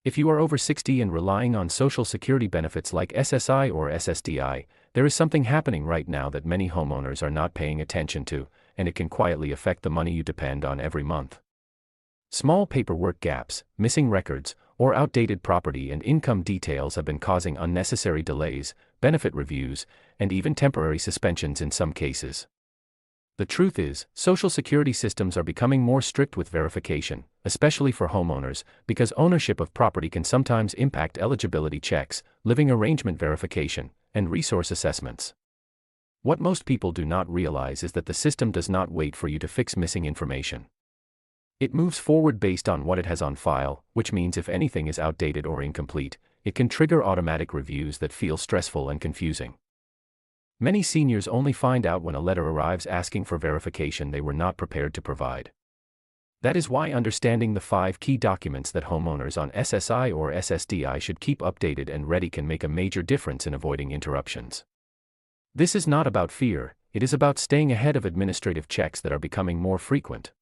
If you are over 60 and relying on Social Security benefits like SSI or SSDI, there is something happening right now that many homeowners are not paying attention to, and it can quietly affect the money you depend on every month. Small paperwork gaps, missing records, or outdated property and income details have been causing unnecessary delays, benefit reviews, and even temporary suspensions in some cases. The truth is, Social Security systems are becoming more strict with verification, especially for homeowners, because ownership of property can sometimes impact eligibility checks, living arrangement verification, and resource assessments. What most people do not realize is that the system does not wait for you to fix missing information. It moves forward based on what it has on file, which means if anything is outdated or incomplete, it can trigger automatic reviews that feel stressful and confusing. Many seniors only find out when a letter arrives asking for verification they were not prepared to provide. That is why understanding the 5 key documents that homeowners on SSI or SSDI should keep updated and ready can make a major difference in avoiding interruptions. This is not about fear, it is about staying ahead of administrative checks that are becoming more frequent.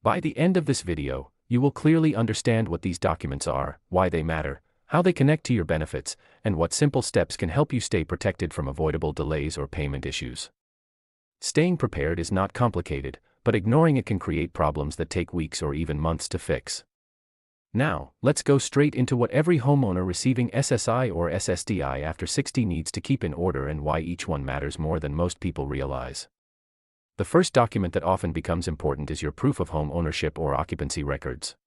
By the end of this video, you will clearly understand what these documents are, why they matter, how they connect to your benefits, and what simple steps can help you stay protected from avoidable delays or payment issues. Staying prepared is not complicated, but ignoring it can create problems that take weeks or even months to fix. Now, let's go straight into what every homeowner receiving SSI or SSDI after 60 needs to keep in order and why each one matters more than most people realize. The first document that often becomes important is your proof of home ownership or occupancy records.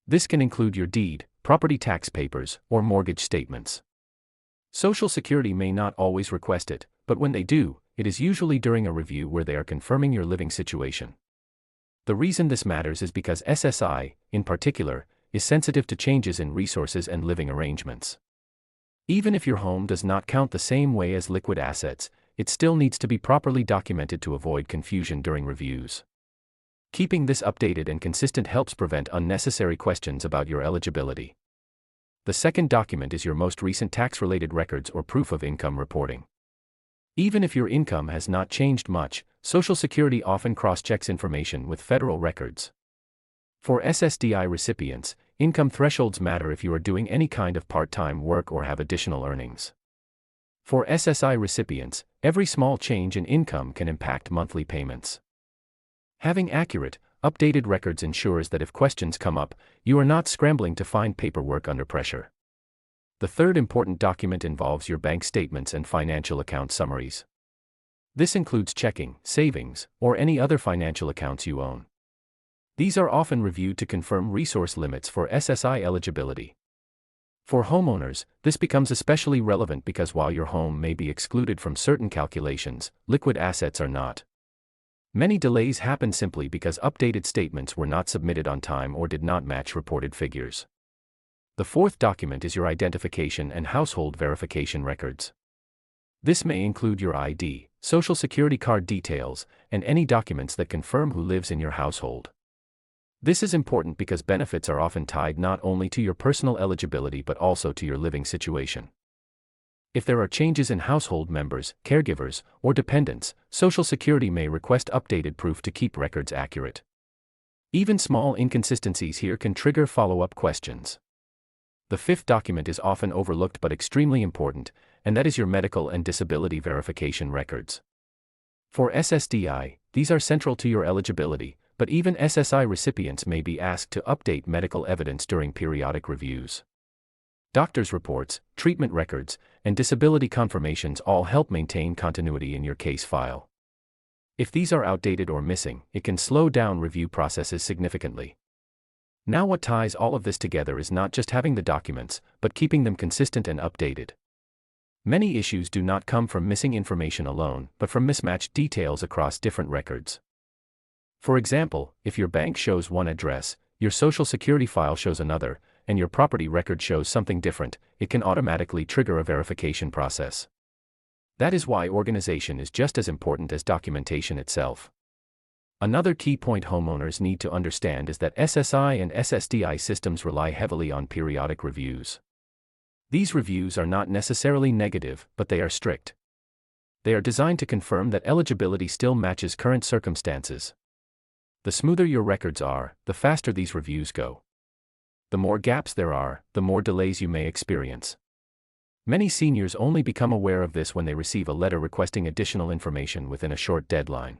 This can include your deed, property tax papers, or mortgage statements. Social Security may not always request it, but when they do, it is usually during a review where they are confirming your living situation. The reason this matters is because SSI, in particular, is sensitive to changes in resources and living arrangements. Even if your home does not count the same way as liquid assets, it still needs to be properly documented to avoid confusion during reviews. Keeping this updated and consistent helps prevent unnecessary questions about your eligibility. The second document is your most recent tax-related records or proof of income reporting. Even if your income has not changed much, Social Security often cross-checks information with federal records. For SSDI recipients, income thresholds matter if you are doing any kind of part-time work or have additional earnings. For SSI recipients, every small change in income can impact monthly payments. Having accurate, updated records ensures that if questions come up, you are not scrambling to find paperwork under pressure. The third important document involves your bank statements and financial account summaries. This includes checking, savings, or any other financial accounts you own. These are often reviewed to confirm resource limits for SSI eligibility. For homeowners, this becomes especially relevant because while your home may be excluded from certain calculations, liquid assets are not. Many delays happen simply because updated statements were not submitted on time or did not match reported figures. The fourth document is your identification and household verification records. This may include your ID, Social Security card details, and any documents that confirm who lives in your household. This is important because benefits are often tied not only to your personal eligibility but also to your living situation. If there are changes in household members, caregivers, or dependents, Social Security may request updated proof to keep records accurate. Even small inconsistencies here can trigger follow-up questions. The fifth document is often overlooked but extremely important, and that is your medical and disability verification records. For SSDI, these are central to your eligibility, but even SSI recipients may be asked to update medical evidence during periodic reviews. Doctor's reports, treatment records, and disability confirmations all help maintain continuity in your case file. If these are outdated or missing, it can slow down review processes significantly. Now what ties all of this together is not just having the documents, but keeping them consistent and updated. Many issues do not come from missing information alone, but from mismatched details across different records. For example, if your bank shows one address, your Social Security file shows another, and your property record shows something different, it can automatically trigger a verification process. That is why organization is just as important as documentation itself. Another key point homeowners need to understand is that SSI and SSDI systems rely heavily on periodic reviews. These reviews are not necessarily negative, but they are strict. They are designed to confirm that eligibility still matches current circumstances. The smoother your records are, the faster these reviews go. The more gaps there are, the more delays you may experience. Many seniors only become aware of this when they receive a letter requesting additional information within a short deadline.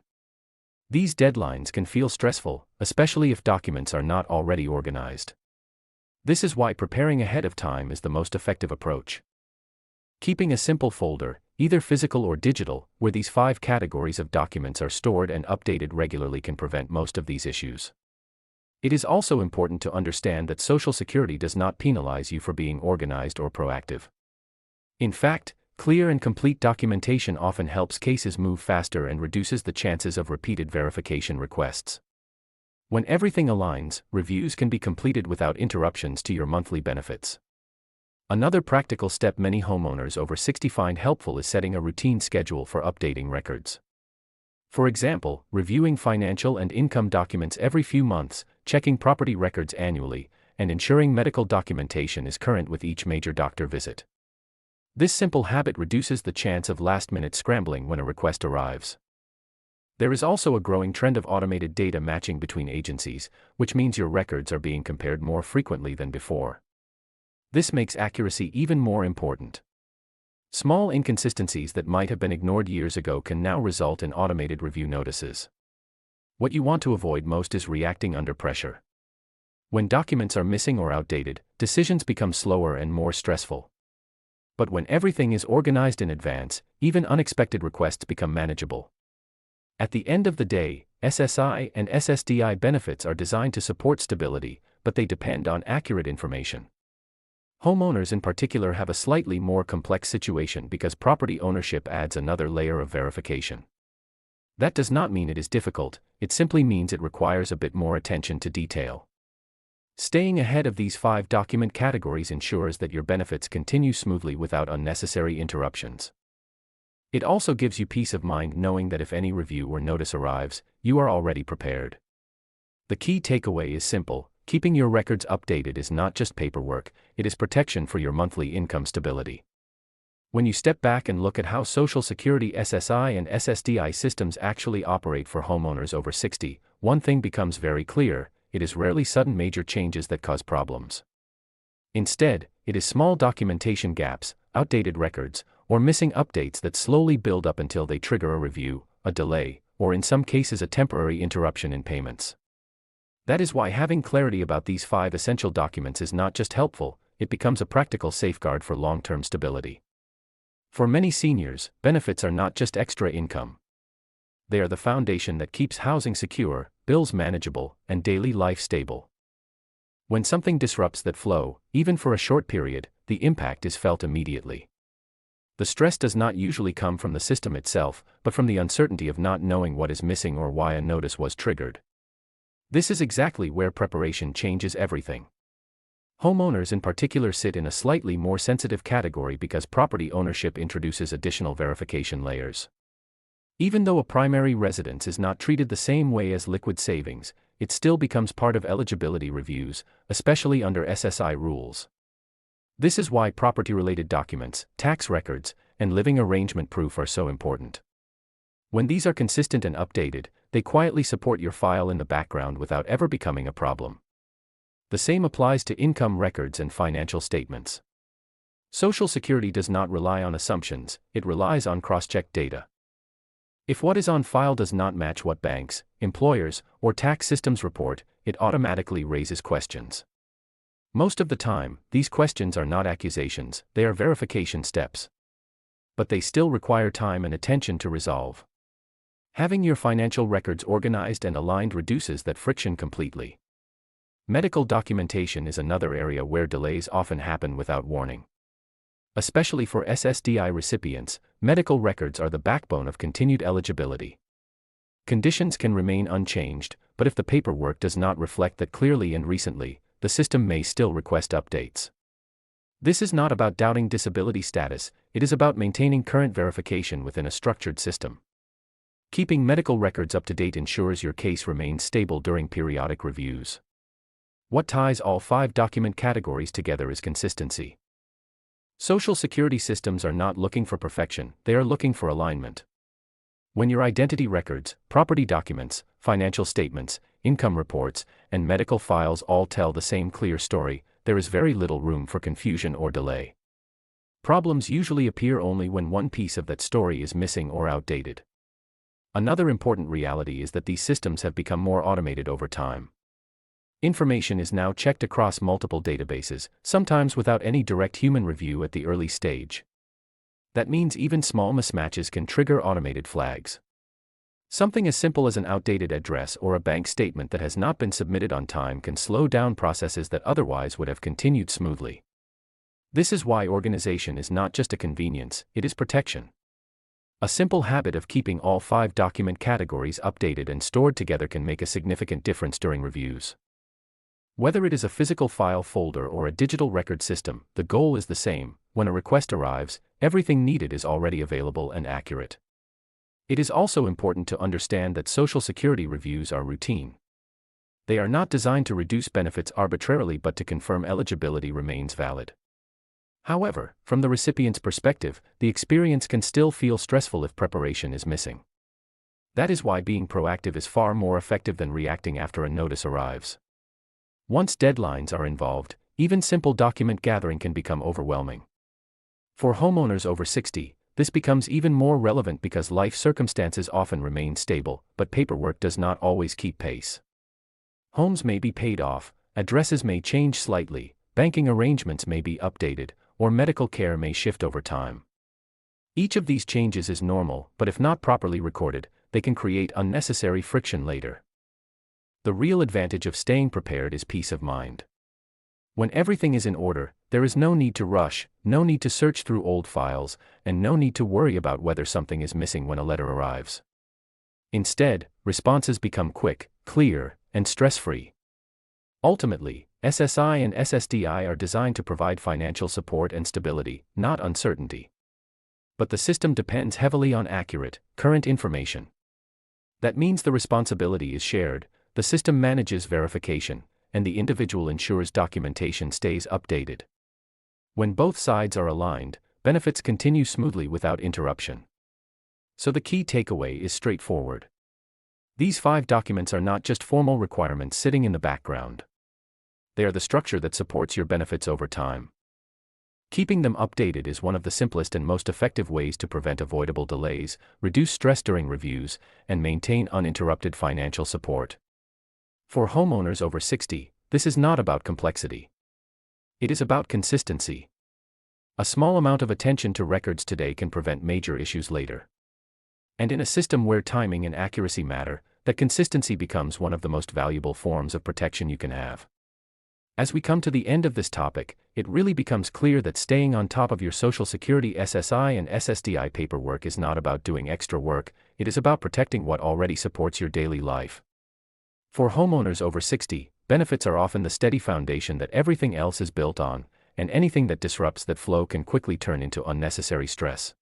These deadlines can feel stressful, especially if documents are not already organized. This is why preparing ahead of time is the most effective approach. Keeping a simple folder, either physical or digital, where these 5 categories of documents are stored and updated regularly can prevent most of these issues. It is also important to understand that Social Security does not penalize you for being organized or proactive. In fact, clear and complete documentation often helps cases move faster and reduces the chances of repeated verification requests. When everything aligns, reviews can be completed without interruptions to your monthly benefits. Another practical step many homeowners over 60 find helpful is setting a routine schedule for updating records. For example, reviewing financial and income documents every few months, checking property records annually, and ensuring medical documentation is current with each major doctor visit. This simple habit reduces the chance of last-minute scrambling when a request arrives. There is also a growing trend of automated data matching between agencies, which means your records are being compared more frequently than before. This makes accuracy even more important. Small inconsistencies that might have been ignored years ago can now result in automated review notices. What you want to avoid most is reacting under pressure. When documents are missing or outdated, decisions become slower and more stressful. But when everything is organized in advance, even unexpected requests become manageable. At the end of the day, SSI and SSDI benefits are designed to support stability, but they depend on accurate information. Homeowners in particular have a slightly more complex situation because property ownership adds another layer of verification. That does not mean it is difficult, it simply means it requires a bit more attention to detail. Staying ahead of these 5 document categories ensures that your benefits continue smoothly without unnecessary interruptions. It also gives you peace of mind knowing that if any review or notice arrives, you are already prepared. The key takeaway is simple: keeping your records updated is not just paperwork, it is protection for your monthly income stability. When you step back and look at how Social Security SSI and SSDI systems actually operate for homeowners over 60, one thing becomes very clear: it is rarely sudden major changes that cause problems. Instead, it is small documentation gaps, outdated records, or missing updates that slowly build up until they trigger a review, a delay, or in some cases a temporary interruption in payments. That is why having clarity about these 5 essential documents is not just helpful, it becomes a practical safeguard for long-term stability. For many seniors, benefits are not just extra income. They are the foundation that keeps housing secure, bills manageable, and daily life stable. When something disrupts that flow, even for a short period, the impact is felt immediately. The stress does not usually come from the system itself, but from the uncertainty of not knowing what is missing or why a notice was triggered. This is exactly where preparation changes everything. Homeowners in particular sit in a slightly more sensitive category because property ownership introduces additional verification layers. Even though a primary residence is not treated the same way as liquid savings, it still becomes part of eligibility reviews, especially under SSI rules. This is why property-related documents, tax records, and living arrangement proof are so important. When these are consistent and updated, they quietly support your file in the background without ever becoming a problem. The same applies to income records and financial statements. Social Security does not rely on assumptions, it relies on cross-checked data. If what is on file does not match what banks, employers, or tax systems report, it automatically raises questions. Most of the time, these questions are not accusations, they are verification steps. But they still require time and attention to resolve. Having your financial records organized and aligned reduces that friction completely. Medical documentation is another area where delays often happen without warning. Especially for SSDI recipients, medical records are the backbone of continued eligibility. Conditions can remain unchanged, but if the paperwork does not reflect that clearly and recently, the system may still request updates. This is not about doubting disability status, it is about maintaining current verification within a structured system. Keeping medical records up to date ensures your case remains stable during periodic reviews. What ties all 5 document categories together is consistency. Social Security systems are not looking for perfection, they are looking for alignment. When your identity records, property documents, financial statements, income reports, and medical files all tell the same clear story, there is very little room for confusion or delay. Problems usually appear only when one piece of that story is missing or outdated. Another important reality is that these systems have become more automated over time. Information is now checked across multiple databases, sometimes without any direct human review at the early stage. That means even small mismatches can trigger automated flags. Something as simple as an outdated address or a bank statement that has not been submitted on time can slow down processes that otherwise would have continued smoothly. This is why organization is not just a convenience, it is protection. A simple habit of keeping all 5 document categories updated and stored together can make a significant difference during reviews. Whether it is a physical file folder or a digital record system, the goal is the same: when a request arrives, everything needed is already available and accurate. It is also important to understand that Social Security reviews are routine. They are not designed to reduce benefits arbitrarily but to confirm eligibility remains valid. However, from the recipient's perspective, the experience can still feel stressful if preparation is missing. That is why being proactive is far more effective than reacting after a notice arrives. Once deadlines are involved, even simple document gathering can become overwhelming. For homeowners over 60, this becomes even more relevant because life circumstances often remain stable, but paperwork does not always keep pace. Homes may be paid off, addresses may change slightly, banking arrangements may be updated, or medical care may shift over time. Each of these changes is normal, but if not properly recorded, they can create unnecessary friction later. The real advantage of staying prepared is peace of mind. When everything is in order, there is no need to rush, no need to search through old files, and no need to worry about whether something is missing when a letter arrives. Instead, responses become quick, clear, and stress-free. Ultimately, SSI and SSDI are designed to provide financial support and stability, not uncertainty. But the system depends heavily on accurate, current information. That means the responsibility is shared, the system manages verification, and the individual insurer's documentation stays updated. When both sides are aligned, benefits continue smoothly without interruption. So the key takeaway is straightforward. These 5 documents are not just formal requirements sitting in the background. They are the structure that supports your benefits over time. Keeping them updated is one of the simplest and most effective ways to prevent avoidable delays, reduce stress during reviews, and maintain uninterrupted financial support. For homeowners over 60, this is not about complexity. It is about consistency. A small amount of attention to records today can prevent major issues later. And in a system where timing and accuracy matter, that consistency becomes one of the most valuable forms of protection you can have. As we come to the end of this topic, it really becomes clear that staying on top of your Social Security SSI and SSDI paperwork is not about doing extra work, it is about protecting what already supports your daily life. For homeowners over 60, benefits are often the steady foundation that everything else is built on, and anything that disrupts that flow can quickly turn into unnecessary stress.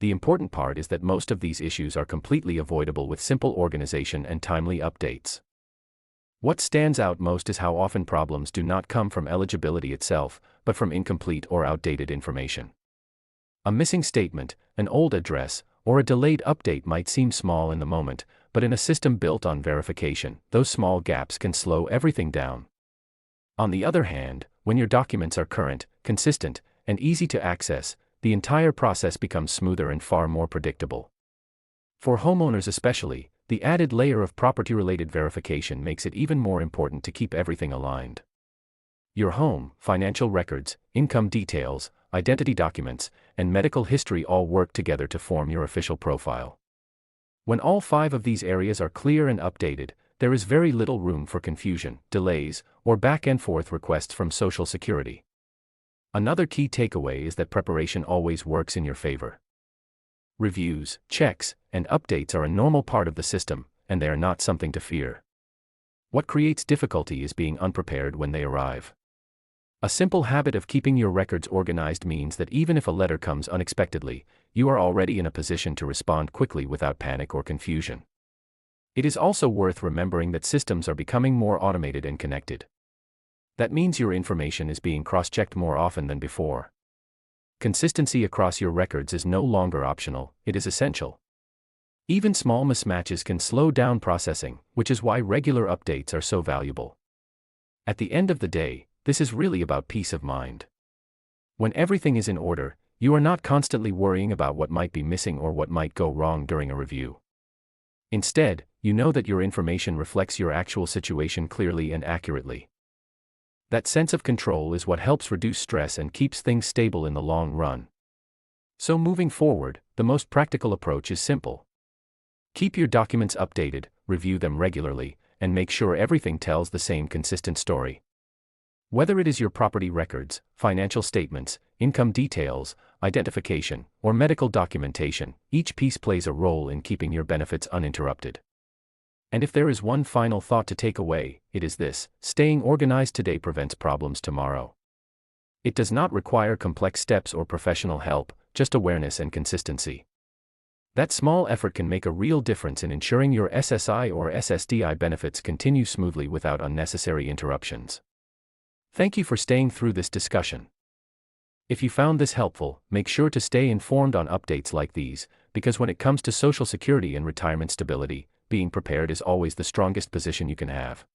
The important part is that most of these issues are completely avoidable with simple organization and timely updates. What stands out most is how often problems do not come from eligibility itself, but from incomplete or outdated information. A missing statement, an old address, or a delayed update might seem small in the moment, but in a system built on verification, those small gaps can slow everything down. On the other hand, when your documents are current, consistent, and easy to access, the entire process becomes smoother and far more predictable. For homeowners especially, the added layer of property-related verification makes it even more important to keep everything aligned. Your home, financial records, income details, identity documents, and medical history all work together to form your official profile. When all 5 of these areas are clear and updated, there is very little room for confusion, delays, or back-and-forth requests from Social Security. Another key takeaway is that preparation always works in your favor. Reviews, checks, and updates are a normal part of the system, and they are not something to fear. What creates difficulty is being unprepared when they arrive. A simple habit of keeping your records organized means that even if a letter comes unexpectedly, you are already in a position to respond quickly without panic or confusion. It is also worth remembering that systems are becoming more automated and connected. That means your information is being cross-checked more often than before. Consistency across your records is no longer optional, it is essential. Even small mismatches can slow down processing, which is why regular updates are so valuable. At the end of the day, this is really about peace of mind. When everything is in order, you are not constantly worrying about what might be missing or what might go wrong during a review. Instead, you know that your information reflects your actual situation clearly and accurately. That sense of control is what helps reduce stress and keeps things stable in the long run. So moving forward, the most practical approach is simple. Keep your documents updated, review them regularly, and make sure everything tells the same consistent story. Whether it is your property records, financial statements, income details, identification, or medical documentation, each piece plays a role in keeping your benefits uninterrupted. And if there is one final thought to take away, it is this: staying organized today prevents problems tomorrow. It does not require complex steps or professional help, just awareness and consistency. That small effort can make a real difference in ensuring your SSI or SSDI benefits continue smoothly without unnecessary interruptions. Thank you for staying through this discussion. If you found this helpful, make sure to stay informed on updates like these, because when it comes to Social Security and retirement stability, being prepared is always the strongest position you can have.